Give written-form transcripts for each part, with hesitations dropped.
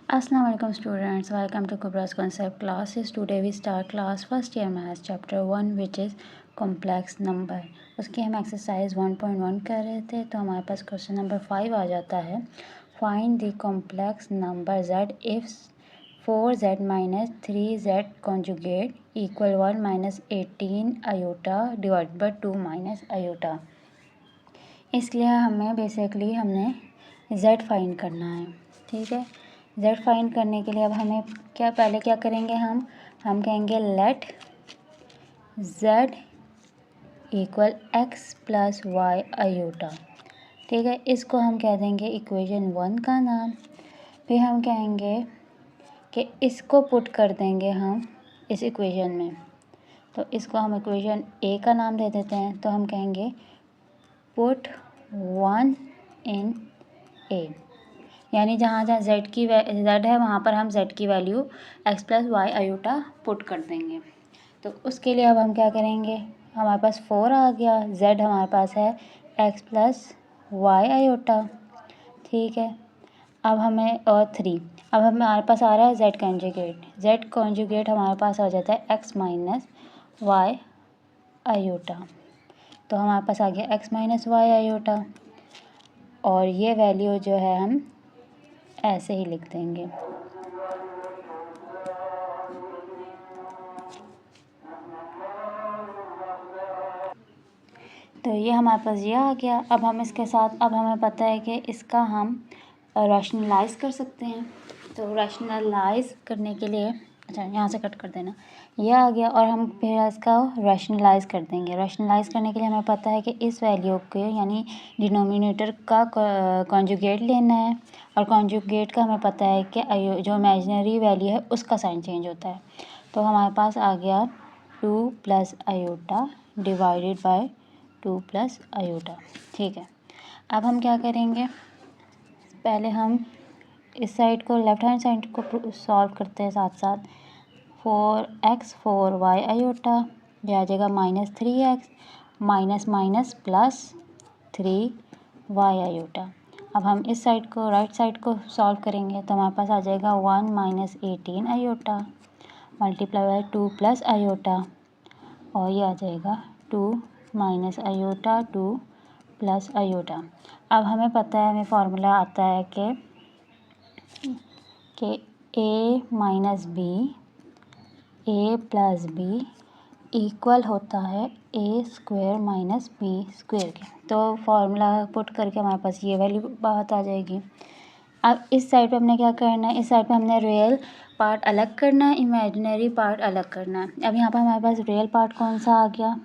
Assalamualaikum students, welcome to Kubra's concept classes. Today we start class first year maths chapter 1 which is complex number. उसकी हम exercise 1.1 कर रहे थे तो हमारे पास क्वेश्चन नंबर 5 आ जाता है. Find the complex number z if 4z minus 3z conjugate equal 1 minus 18 iota divided by 2 minus iota. इसलिए हमें बेसिकली हमने z फाइंड करना है. ठीक है, z फाइंड करने के लिए अब हमें पहले क्या करेंगे, हम कहेंगे let z equal x plus y iota. ठीक है, इसको हम कह देंगे इक्वेशन 1 का नाम. फिर हम कहेंगे कि इसको पुट कर देंगे हम इस इक्वेशन में, तो इसको हम इक्वेशन a का नाम दे देते हैं. तो हम कहेंगे पुट 1 इन a, यानी जहाँ जहाँ z है वहाँ पर हम z की value x plus y iota put कर देंगे. तो उसके लिए अब हम क्या करेंगे, हमारे पास 4 आ गया, z हमारे पास है x प्लस वाई आयोटा. ठीक है, अब हमें और 3, अब हमारे पास आ रहा है z कॉन्जुगेट हमारे पास आ जाता है x माइनस वाई आयोटा. तो हमारे पास आ गया x माइनस वाई आयोटा और ये वैल्यू जो है हम ऐसे ही लिख देंगे. तो ये हमारे पास ये आ गया. अब हम इसके साथ अब हमें पता है कि इसका हम रैशनलाइज कर सकते हैं. तो रैशनलाइज करने के लिए, अच्छा यहाँ से कट कर देना, ये आ गया और हम फिर इसका रैशनलाइज कर देंगे. रैशनलाइज करने के लिए हमें पता है कि इस वैल्यू के यानी डिनोमिनेटर का कॉन्जुगेट लेना है और कॉन्जुगेट का हमें पता है कि जो इमेजिनरी वैल्यू है उसका साइन चेंज होता है. तो हमारे पास आ गया 2 plus iota divided by 2 plus iota. ठीक है, अब हम क्या करेंगे, पहले हम इस साइड को लेफ्ट हैंड साइड को सॉल्व करते हैं साथ साथ. 4x 4y आयोटा ये आ जाएगा minus 3x minus minus plus 3y iota. अब हम इस साइड को राइट साइड को सॉल्व करेंगे तो हमारे पास आ जाएगा 1 minus 18 iota multiply by 2 plus iota और ये आ जाएगा 2 माइनस आयोटा 2 प्लस आयोटा. अब हमें पता है, हमें फार्मूला आता है कि a minus b a plus b equal होता है a square minus b square के. तो फार्मूला पुट करके हमारे पास ये वैल्यू बात आ जाएगी. अब इस साइड पे हमने क्या करना है, इस साइड पे हमने रियल पार्ट अलग करना है, इमेजिनरी पार्ट अलग करना है. अब यहाँ पर हमारे पास रियल पार्ट कौन सा आ गया,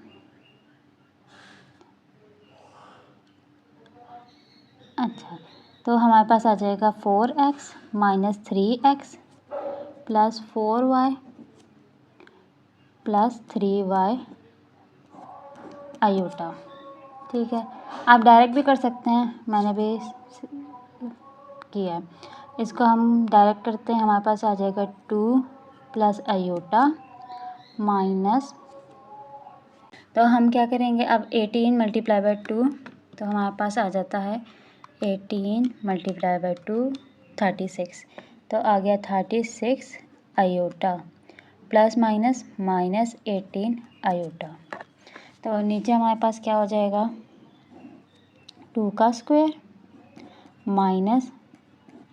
अच्छा तो हमारे पास आ जाएगा 4x minus 3x plus 4y plus 3y iota. ठीक है, आप डायरेक्ट भी कर सकते हैं, मैंने भी किया है. इसको हम डायरेक्ट करते हैं, हमारे पास आ जाएगा 2 प्लस आयोटा माइनस, तो हम क्या करेंगे अब 18 मल्टीप्लाई बाय 2, तो हमारे पास आ जाता है 18 मल्टीप्लाई बाय 2 36. तो आ गया 36 iota plus minus minus 18 iota. तो नीचे हमारे पास क्या हो जाएगा 2 का स्क्वायर माइनस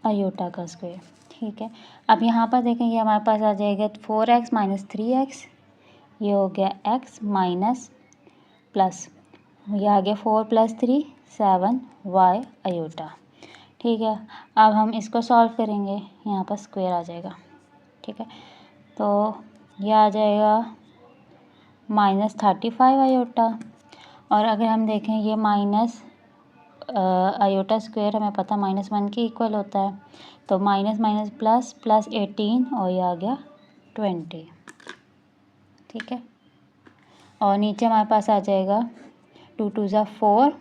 आयोटा का स्क्वायर. ठीक है, अब यहाँ पर देखेंगे हमारे पास आ जाएगा 4x माइनस 3x, ये हो गया x माइनस प्लस ये आ गया 4 प्लस 3 7y आयोटा. ठीक है, अब हम इसको सॉल्व करेंगे, यहाँ पर स्क्वायर आ जाएगा. ठीक है, तो यह आ जाएगा माइनस 35 आयोटा. और अगर हम देखें ये माइनस आयोटा स्क्वायर हमें पता -1 के इक्वल होता है, तो माइनस माइनस प्लस प्लस 18 और ये आ गया 20. ठीक है, और नीचे हमारे पास आ जाएगा 2 2 ज़ा 4,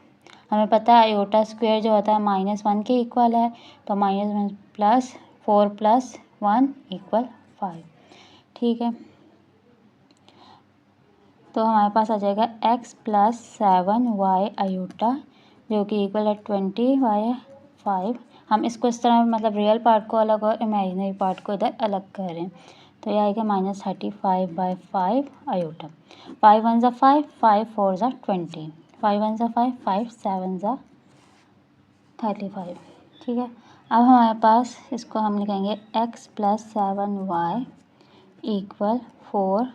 हमें पता है आयोटा स्क्वायर जो होता है -1 के इक्वल है, तो माइनस प्लस 4 प्लस 1 इक्वल 5. ठीक है, तो हमारे पास आ जाएगा x प्लस 7y आयोटा जो कि इक्वल है 20 बाय 5. हम इसको इस तरह मतलब रियल पार्ट को अलग और इमेजिनरी पार्ट को इधर अलग कर रहे हैं। तो यह आएगा -35/5 आयोटा। 5 1 ज़ा 5, 5 4 ज़ा 20, 5 1 ज़ा 5, 5 7 ज़ा 35। ठीक है, अब हमारे पास इसको हम लिखेंगे x + 7y = 4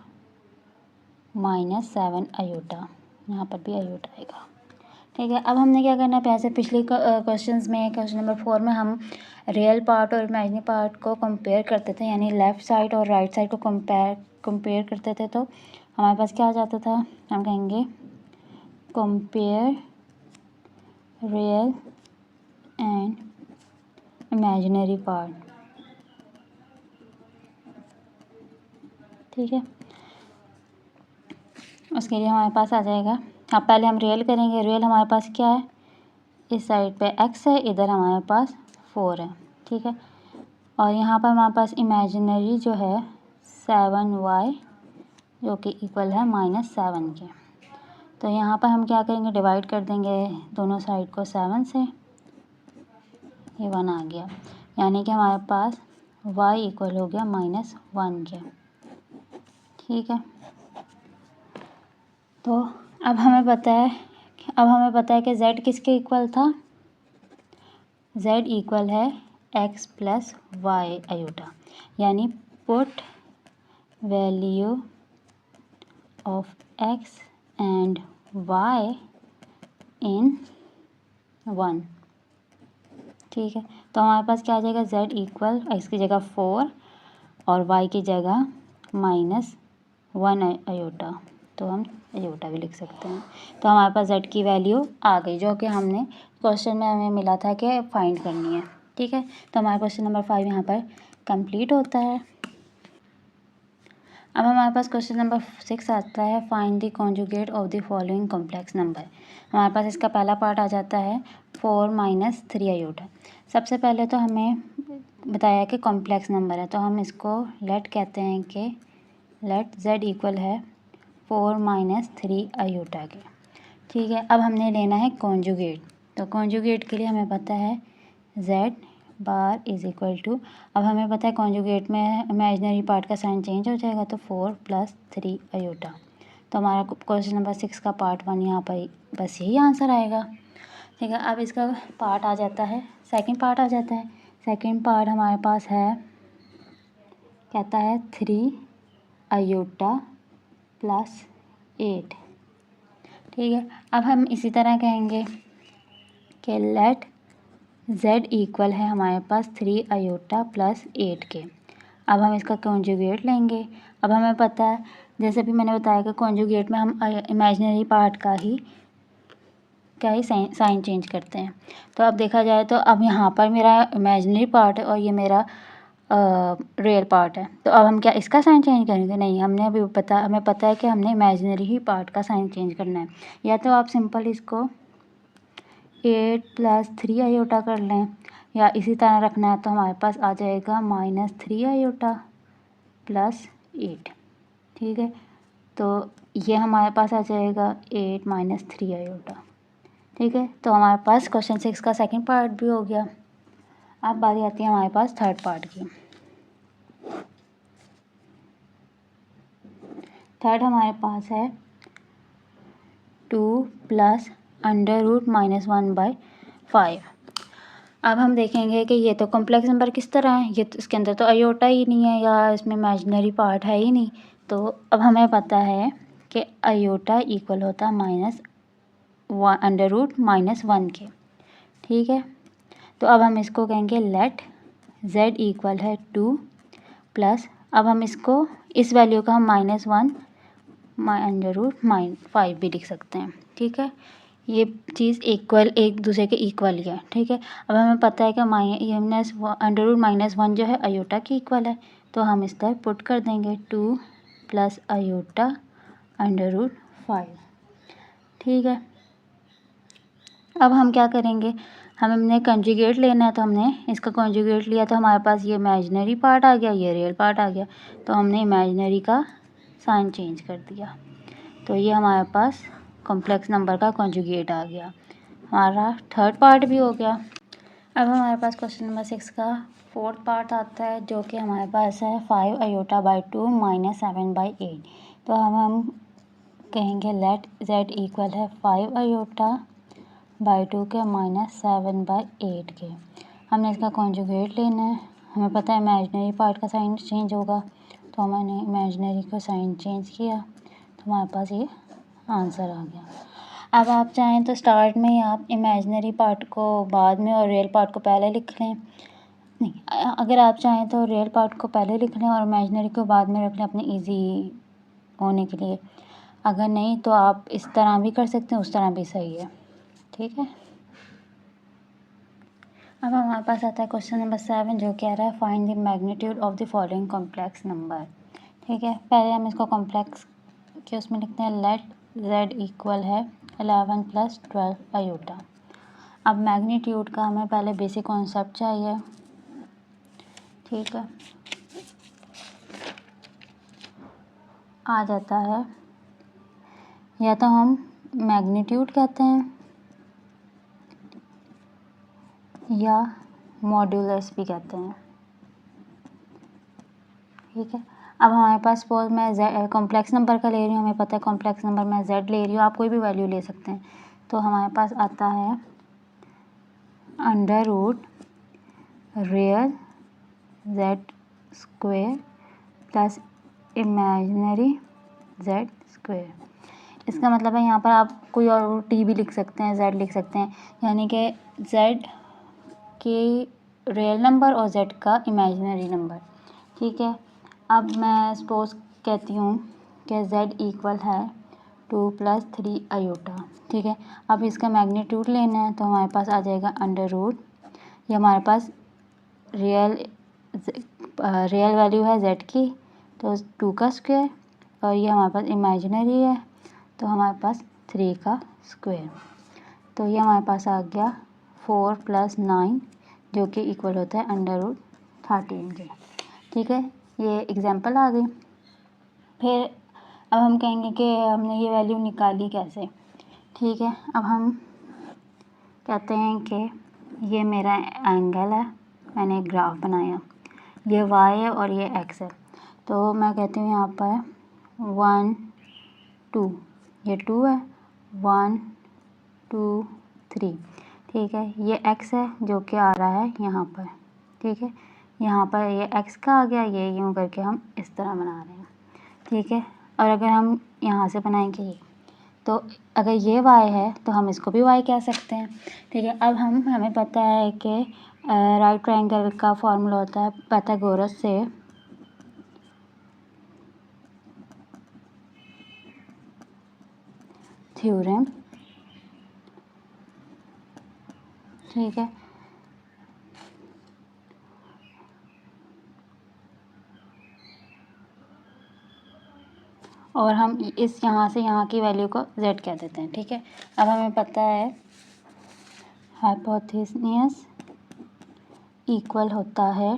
- 7 आयोटा। यहाँ पर भी आयोटा आएगा। ठीक है, अब हमने क्या करना है, जैसे पिछले क्वेश्चंस में क्वेश्चन नंबर 4 में हम रियल पार्ट और इमेजिनरी पार्ट को कंपेयर करते थे, यानी लेफ़्ट साइड और राइट साइड को कंपेयर करते थे। तो हमारे पास क्या आ जाता था, हम कहेंगे compare real and imaginary part. ठीक है, उसके लिए हमारे पास आ जाएगा, अब पहले हम रियल करेंगे। रियल हमारे पास क्या है, इस साइड पे x है, इधर हमारे पास 4 है। ठीक है, और यहाँ पर हमारे पास इमेजिनरी जो है 7y जो कि इक्वल है -7 के। तो यहाँ पर हम क्या करेंगे, डिवाइड कर देंगे दोनों साइड को 7 से, ये 1 आ गया, यानी कि हमारे पास y इक्वल हो गया -1 के। ठीक है, तो अब हमें पता है कि z किसके इक्वल था, z इक्वल है x + y आयोटा, यानी put value of x and y इन 1। ठीक है, तो हमारे पास क्या आ जाएगा, z इक्वल x की जगह 4 और y की जगह -1 आयोटा, तो हम आयोटा भी लिख सकते हैं। तो हमारे पास z की वैल्यू आ गई, जो कि हमने क्वेश्चन में हमें मिला था कि फाइंड करनी है। ठीक है, तो हमारा क्वेश्चन नंबर 5 यहाँ पर कंप्लीट होता है। अब हमारे पास क्वेश्चन नंबर 6 आता है, find the conjugate of the following complex number. हमारे पास इसका पहला पार्ट आ जाता है 4 - 3 आयोटा। सबसे पहले तो हमें बताया कि कॉम्प्लेक्स नंबर है, तो हम इसको लेट कहते हैं कि लेट z इक्वल है 4 - 3 आयोटा के। ठीक है, अब हमने लेना है कॉन्जुगेट, तो कॉन्जुगेट के लिए हमें पता है z bar is equal to, अब हमें पता है कॉन्जुगेट में इमेजिनरी पार्ट का साइन चेंज हो जाएगा, तो 4 + 3 आयोटा। तो हमारा क्वेश्चन नंबर 6 का पार्ट 1 यहाँ पर बस यही आंसर आएगा। ठीक है, अब इसका पार्ट आ जाता है, सेकंड पार्ट आ जाता है। सेकंड पार्ट हमारे पास है, कहता है 3 आयोटा + 8। ठीक है, अब हम इसी तरह कहेंगे कि लेट z इक्वल है हमारे पास 3 आयोटा + 8 के। अब हम इसका कॉन्जुगेट लेंगे। अब हमें पता है, जैसे भी मैंने बताया कि कॉन्जुगेट में हम इमेजिनरी पार्ट का ही साइन चेंज करते हैं। तो अब देखा जाए तो अब यहाँ पर मेरा इमेजिनरी पार्ट है और ये मेरा रियल पार्ट है, तो अब हम क्या इसका साइन चेंज करेंगे, नहीं, हमें पता है कि हमने इमेजिनरी ही पार्ट का साइन चेंज करना है। या तो आप सिंपल इसको 8 + 3 आयोटा कर लें, या इसी तरह रखना है तो हमारे पास आ जाएगा -3 आयोटा + 8। ठीक है, तो ये हमारे पास आ जाएगा 8 - 3 आयोटा। ठीक है, तो हमारे पास क्वेश्चन 6 का सेकंड पार्ट भी हो गया। अब बारी आती है हमारे पास थर्ड पार्ट की। थर्ड हमारे पास है 2 + √-1/5। अब हम देखेंगे कि ये तो कॉम्प्लेक्स नंबर किस तरह है, ये तो इसके अंदर तो आयोटा ही नहीं है या इसमें इमेजिनरी पार्ट है ही नहीं। तो अब हमें पता है कि आयोटा इक्वल होता है √-1 के। ठीक है, तो अब हम इसको कहेंगे लेट z इक्वल है 2 प्लस, अब हम इसको इस वैल्यू का हम -1 √-5 भी लिख सकते हैं। ठीक है, ये चीज़ इक्वल एक दूसरे के इक्वल ही है। ठीक है, अब हमें पता है कि √-1 जो है आयोटा की इक्वल है, तो हम इस तरह पुट कर देंगे 2 + आयोटा √5। ठीक है, अब हम क्या करेंगे, हमने कंजुगेट लेना है, तो हमने इसका कंजुगेट लिया, तो हमारे पास ये इमेजिनरी पार्ट आ गया, ये रियल पार्ट आ गया, तो हमने इमेजिनरी का साइन चेंज कर दिया, तो ये हमारे पास कॉम्प्लेक्स नंबर का कंजुगेट आ गया। हमारा थर्ड पार्ट भी हो गया। अब हमारे पास क्वेश्चन नंबर 6 का फोर्थ पार्ट आता है, जो कि हमारे पास है 5 आयोटा बाई 2 माइनस 7 बाई 8। तो हम कहेंगे लेट z इक्वल है 5 आयोटा बाई 2 के माइनस 7 बाई 8 के। हमने इसका कॉन्जुगेट लेना है। हमें पता है इमेजिनरी पार्ट का साइन चेंज होगा, तो हमने इमेजिनरी का साइन चेंज किया, तो हमारे पास ये आंसर आ गया। अब आप चाहें तो स्टार्ट में ही आप इमेजिनरी पार्ट को बाद में और रियल पार्ट को पहले लिख लें। नहीं, अगर आप चाहें तो रियल पार्ट को पहले लिख लें और इमेजिनरी को बाद में रख लें अपने इजी होने के लिए। अगर नहीं तो आप इस तरह भी कर सकते हैं, उस तरह भी सही है, ठीक है। अब हमारे पास आता है क्वेश्चन नंबर 7, जो कह रहा है find the magnitude of the following complex number. ठीक है, पहले हम इसको कॉम्प्लेक्स के उसमें लिखते हैं। लेट z इक्वल है 11 प्लस 12 आयोटा। अब मैग्नीट्यूड का हमें पहले बेसिक कॉन्सेप्ट चाहिए, ठीक है। आ जाता है, या तो हम मैग्नीट्यूड कहते हैं या मॉड्यूलस भी कहते हैं, ठीक है। अब हमारे पास सपोज मैं कॉम्प्लेक्स नंबर का ले रही हूँ, हमें पता है कॉम्प्लेक्स नंबर मैं z ले रही हूँ, आप कोई भी वैल्यू ले सकते हैं। तो हमारे पास आता है under root real z square plus imaginary z square. इसका मतलब है यहाँ पर आप कोई और t भी लिख सकते हैं, z लिख सकते हैं, यानी कि z के रियल नंबर और z का इमेजिनरी नंबर, ठीक है। अब मैं सपोज कहती हूँ कि z इक्वल है 2 प्लस 3 आयोटा, ठीक है। अब इसका मैग्नीट्यूड लेना है, तो हमारे पास आ जाएगा अंडर रूट, ये हमारे पास रियल वैल्यू है z की, तो 2 का स्क्वायर, और ये हमारे पास इमेजिनरी है, तो हमारे पास 3 का स्क्वायर। तो ये हमारे पास आ गया 4 प्लस 9, जो कि इक्वल होता है अंडर रूट 13 के, ठीक है। ये एग्जाम्पल आ गई। फिर अब हम कहेंगे कि हमने ये वैल्यू निकाली कैसे, ठीक है। अब हम कहते हैं कि ये मेरा एंगल है, मैंने एक ग्राफ बनाया, ये y है और ये x है। तो मैं कहती हूँ यहाँ पर 1 2, ये 2 है, 1 2 3, ठीक है। ये x है जो कि आ रहा है यहाँ पर, ठीक है। यहाँ पर ये x का आ गया, ये यूँ करके हम इस तरह बना रहे हैं, ठीक है। और अगर हम यहाँ से बनाएंगे ये, तो अगर ये y है तो हम इसको भी y कह सकते हैं, ठीक है। अब हमें पता है कि राइट ट्रायंगल का फॉर्मूला होता है पाइथागोरस से थ्योरम, ठीक है। और हम इस यहाँ से यहाँ की वैल्यू को z कह देते हैं, ठीक है। अब हमें पता है हाइपोथेसिस इक्वल होता है,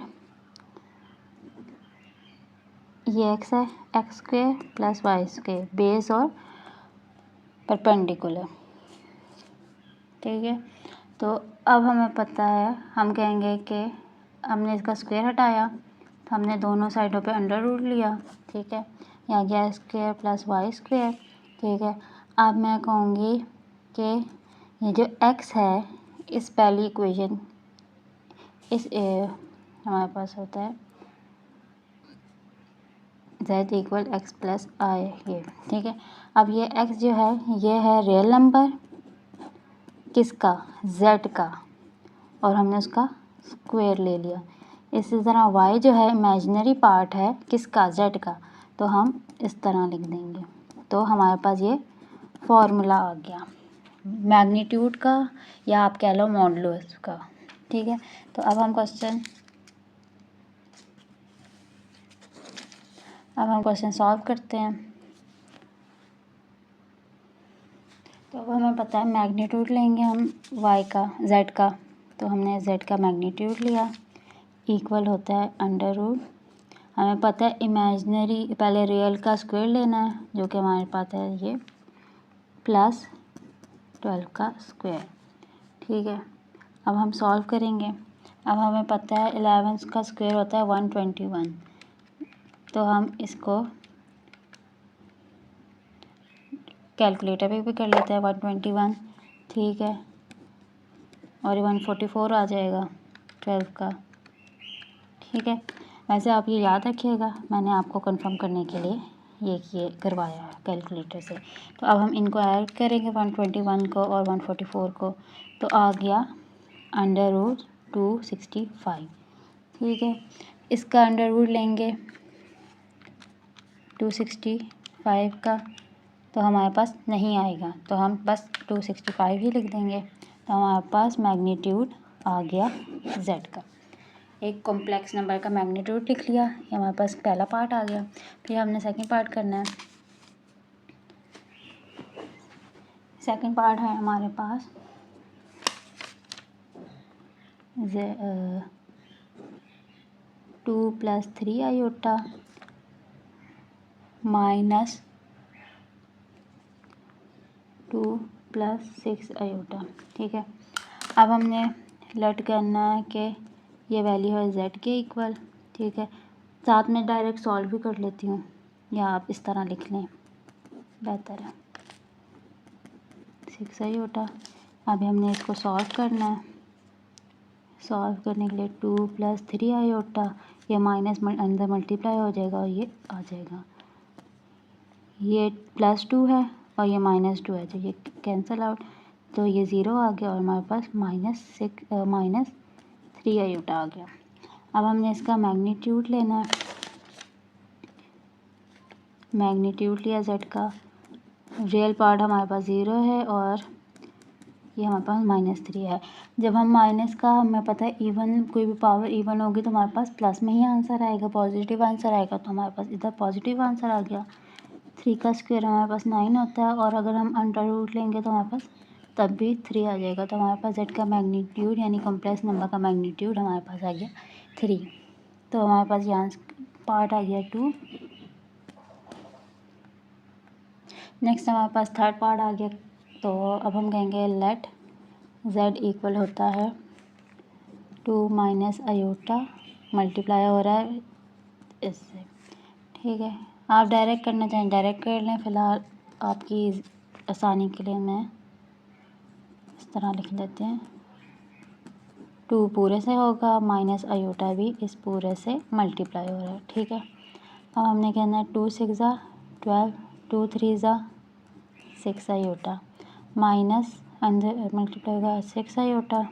ये x है, x square plus y square, base और परपेंडिकुलर, ठीक है। तो अब हमें पता है, हम कहेंगे कि हमने इसका स्क्वायर हटाया, तो हमने दोनों साइडों पे अंडर रूट लिया, ठीक है। यहाँ गया स्क्वायर प्लस वाई स्क्वायर, ठीक है। अब मैं कहूँगी कि ये जो x है, इस पहली इक्वेशन इस हमारे पास होता है z इक्वल एक्स प्लस आई, ये, ठीक है। अब ये x जो है, ये है रियल नंबर किसका, z का, और हमने उसका स्क्वायर ले लिया। इसी तरह y जो है इमेजिनरी पार्ट है किसका, z का, तो हम इस तरह लिख देंगे। तो हमारे पास ये फॉर्मूला आ गया मैग्नीट्यूड का, या आप कह लो मॉडुलस का, ठीक है। तो अब हम क्वेश्चन सॉल्व करते हैं। तो अब हमें पता है मैग्नीट्यूड लेंगे हम y का, z का, तो हमने z का मैग्नीट्यूड लिया, इक्वल होता है अंडर रूट, हमें पता है इमेजिनरी पहले रियल का स्क्वायर लेना है, जो कि हमारे पास है ये प्लस 12 का स्क्वायर, ठीक है। अब हम सॉल्व करेंगे। अब हमें पता है 11 का स्क्वायर होता है 121, तो हम इसको कैलकुलेटर पे भी कर लेते हैं 121, ठीक है, और 144 आ जाएगा 12 का, ठीक है। वैसे आप ये याद रखिएगा, मैंने आपको कंफर्म करने के लिए ये करवाया है कैलकुलेटर से। तो अब हम इनको ऐड करेंगे 121 को और 144 को, तो आ गया √265, ठीक है। इसका अंडर रूट लेंगे 265 का, तो हमारे पास नहीं आएगा, तो हम बस 265 ही लिख देंगे। तो हमारे पास मैग्नीट्यूड आ गया z का। एक कॉम्प्लेक्स नंबर का मैग्नीट्यूड लिख लिया, ये हमारे पास पहला पार्ट आ गया। फिर हमने सेकंड पार्ट करना है। सेकंड पार्ट है हमारे पास 2 + 3 आयोटा माइनस 2 + 6 आयोटा, ठीक है। अब हमने लेट करना है कि ये वैल्यू है z के इक्वल, ठीक है। साथ में डायरेक्ट सॉल्व भी कर लेती हूँ, या आप इस तरह लिख लें, बेहतर है। 6 आयोटा। अभी हमने इसको सॉल्व करना है। सॉल्व करने के लिए 2 + 3 आयोटा, ये माइनस अंदर मल्टीप्लाई हो जाएगा और ये आ जाएगा। ये +2 है और ये -2 है, तो ये कैंसिल आउट, तो ये 0 आ गया और हमारे पास -3 आयोटा आ गया। अब हमने इसका मैग्नीट्यूड लेना है। मैग्नीट्यूड लिया z का, रियल पार्ट हमारे पास 0 है और ये हमारे पास -3 है। जब हम माइनस का, हमें पता है इवन, कोई भी पावर इवन होगी तो हमारे पास प्लस में ही आंसर आएगा, पॉजिटिव आंसर आएगा, तो हमारे पास इधर पॉजिटिव आंसर आ गया। 3 का स्क्वायर हमारे पास 9 होता है, और अगर हम अंडर रूट लेंगे तो हमारे पास तब भी 3 आ जाएगा। तो हमारे पास z का मैग्नीट्यूड यानी कॉम्प्लेक्स नंबर का मैग्नीट्यूड हमारे पास आ गया 3। तो हमारे पास यहाँ पार्ट आ गया 2। नेक्स्ट हमारे पास थर्ड पार्ट आ गया। तो अब हम कहेंगे लेट z इक्वल होता है 2 - आयोटा, मल्टीप्लाई हो रहा है इससे, ठीक है। आप डायरेक्ट करना चाहें डायरेक्ट कर लें, फ़िलहाल आपकी आसानी के लिए मैं इस तरह लिख देते हैं। 2 पूरे से होगा, माइनस आयोटा भी इस पूरे से मल्टीप्लाई हो रहा है, ठीक है। अब हमने कहना है 2 × 6 = 12, 2 × 3 = 6 आयोटा, माइनस अंदर मल्टीप्लाई होगा 6 आयोटा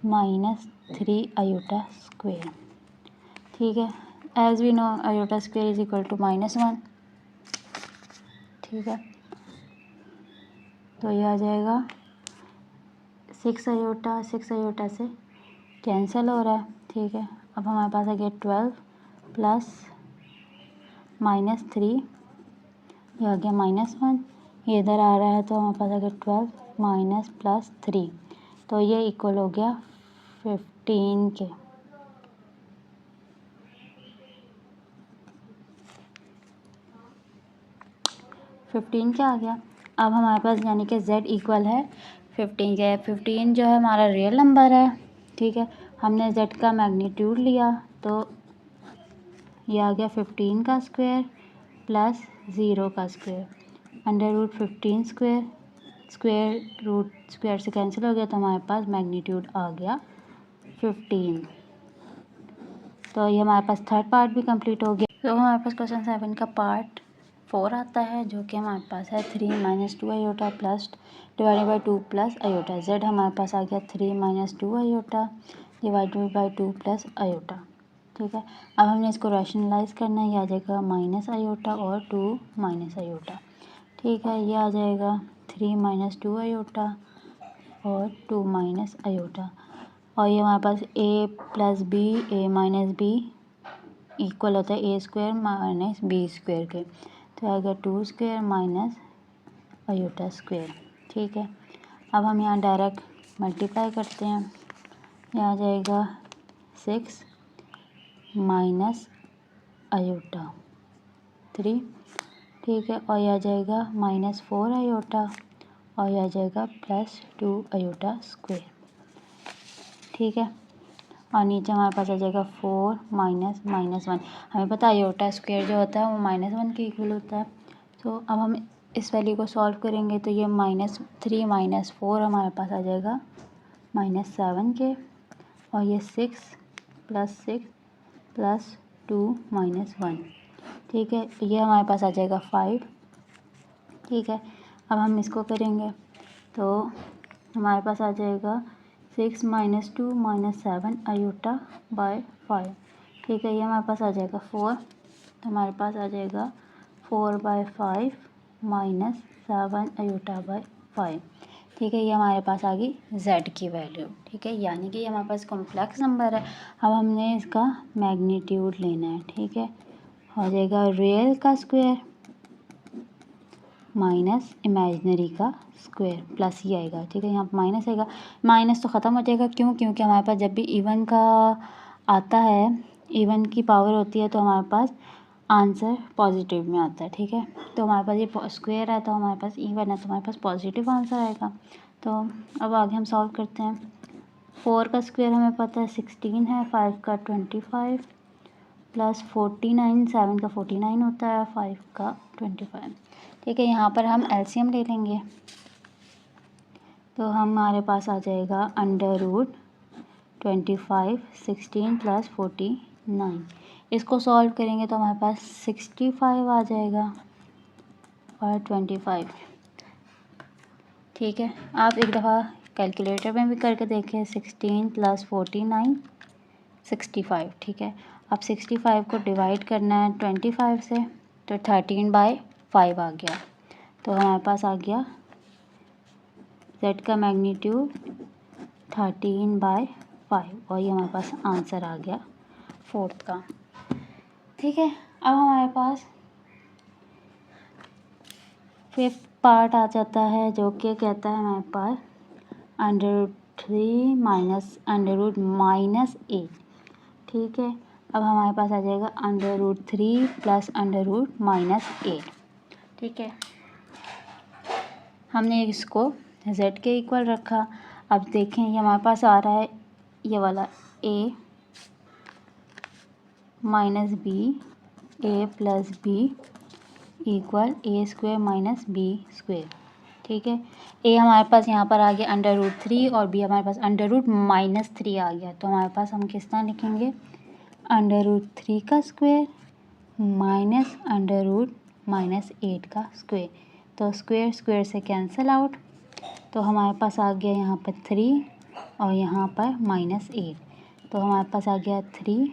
-3 आयोटा स्क्वायर, ठीक है। As we know iota square is equal to -1, ठीक है। तो ये आ जाएगा 6 आयोटा से कैंसिल हो रहा है, ठीक है। अब हमारे पास आ गया 12 प्लस -3, ये आ गया -1, ये इधर आ रहा है तो हमारे पास आ गया 12 माइनस प्लस 3, तो ये इक्वल हो गया 15 के। फिफ्टीन क्या आ गया। अब हमारे पास यानी कि z इक्वल है 15 के। 15 जो है हमारा रियल नंबर है, ठीक है। हमने z का मैग्नीट्यूड लिया तो ये आ गया 15 का स्क्वायर प्लस 0 का square, under root 15 square, square root square से कैंसिल हो गया, तो हमारे पास मैग्नीट्यूड आ गया 15। तो ये हमारे पास थर्ड पार्ट भी कंप्लीट हो गया। तो हमारे पास क्वेश्चन 7 का पार्ट 4 आता है, जो कि हमारे पास है 3 - 2 iota plus divided by 2 plus iota. z हमारे पास आ गया 3 - 2 iota divided by 2 plus iota, ठीक है। अब हमने इसको रैशनलाइज करना है, ये आ जाएगा माइनस आयोटा और 2 माइनस आयोटा, ठीक है। ये आ जाएगा 3 - 2 आयोटा और 2 माइनस आयोटा, और ये हमारे पास a + b, a - b equal होता है a² - b² के, तो आएगा 2 स्क्वायर माइनस आयोटा स्क्वायर, ठीक है। अब हम यहाँ डायरेक्ट मल्टीप्लाई करते हैं, ये आ जाएगा 6 माइनस आयोटा 3, ठीक है, और यह आ जाएगा -4 आयोटा और यह आ जाएगा +2 आयोटा स्क्वायर। ठीक है। और नीचे हमारे पास आ जाएगा 4 माइनस -1। हमें पता है आयोटा स्क्वायर जो होता है वो -1 के इक्वल होता है। तो अब हम इस वैल्यू को सॉल्व करेंगे तो ये -3 - 4 हमारे पास आ जाएगा -7 के, और ये 6 + 6 + 2 - 1, ठीक है। ये हमारे पास आ जाएगा 5, ठीक है। अब हम इसको करेंगे तो हमारे पास आ जाएगा 6 - 2 - 7 आयोटा बाय 5, ठीक है। ये हमारे पास आ जाएगा 4, तो हमारे पास आ जाएगा 4/5 - 7 आयोटा बाय 5, ठीक है। ये हमारे पास आ गई z की वैल्यू, ठीक है। यानी कि ये हमारे पास कॉम्प्लेक्स नंबर है। अब हमने इसका मैग्नीट्यूड लेना है, ठीक है। हो जाएगा रियल का स्क्वायर माइनस इमेजिनरी का स्क्वायर प्लस ही आएगा, ठीक है। यहाँ पर माइनस आएगा, माइनस तो ख़त्म हो जाएगा, क्योंकि हमारे पास जब भी इवन का आता है, इवन की पावर होती है, तो हमारे पास आंसर पॉजिटिव में आता है, ठीक है। तो हमारे पास ये स्क्वायर है तो हमारे पास इवन है तो हमारे पास पॉजिटिव आंसर आएगा। तो अब आगे हम सॉल्व करते हैं। 4 का स्क्वायर हमें पता है 16 है, 5 का 25 प्लस 49, 7 का 49 होता है, 5 का 25, ठीक है। यहाँ पर हम एलसीएम ले लेंगे तो हमारे पास आ जाएगा √25, 16 + 49। इसको सॉल्व करेंगे तो हमारे पास 65 आ जाएगा और 25, ठीक है। आप एक दफ़ा कैलकुलेटर में भी करके देखें। 16 + 49 65, ठीक है। अब 65 को डिवाइड करना है 25 से, तो 13/5 आ गया। तो हमारे पास आ गया z का मैग्नीट्यूड 13/5, और ये हमारे पास आंसर आ गया 4th का, ठीक है। अब हमारे पास 5th पार्ट आ जाता है जो कि कहता है हमारे पास √3 - -8, ठीक है। अब हमारे पास आ जाएगा √3 + √-8, ठीक है। हमने इसको z के इक्वल रखा। अब देखें ये हमारे पास आ रहा है ये वाला a - b, a + b equal a² - b², ठीक है। a हमारे पास यहाँ पर आ गया √3 और b हमारे पास √-3 आ गया। तो हमारे पास हम किस तरह लिखेंगे √3 का स्क्वायर माइनस √-8 का स्क्वायर। तो स्क्वायर स्क्वायर से कैंसिल आउट, तो हमारे पास आ गया यहाँ पर 3 और यहाँ पर -8, तो हमारे पास आ गया 3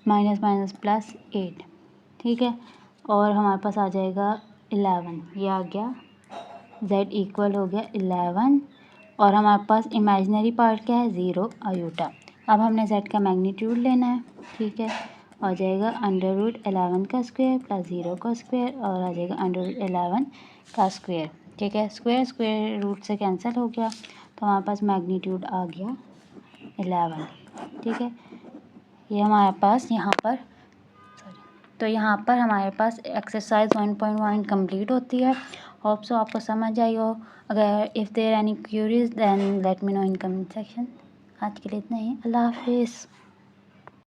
-8, ठीक है। और हमारे पास आ जाएगा 11, ये आ गया z इक्वल हो गया 11, और हमारे पास इमेजिनरी पार्ट क्या है 0 आयोटा। अब हमने z का मैग्नीट्यूड लेना है, ठीक है। आ जाएगा √11 का स्क्वायर प्लस 0 का स्क्वायर, और आ जाएगा √11 का स्क्वायर, ठीक है। स्क्वायर स्क्वायर रूट से कैंसिल हो गया, तो हमारे पास मैग्नीट्यूड आ गया 11, ठीक है। ये हमारे पास यहाँ पर तो यहाँ पर हमारे पास एक्सरसाइज 1.1 कंप्लीट होती है। होप सो आपको समझ आई हो। अगर if there any queries then let me know in comment section. आज के लिए इतना ही। अल्लाह हाफिज़।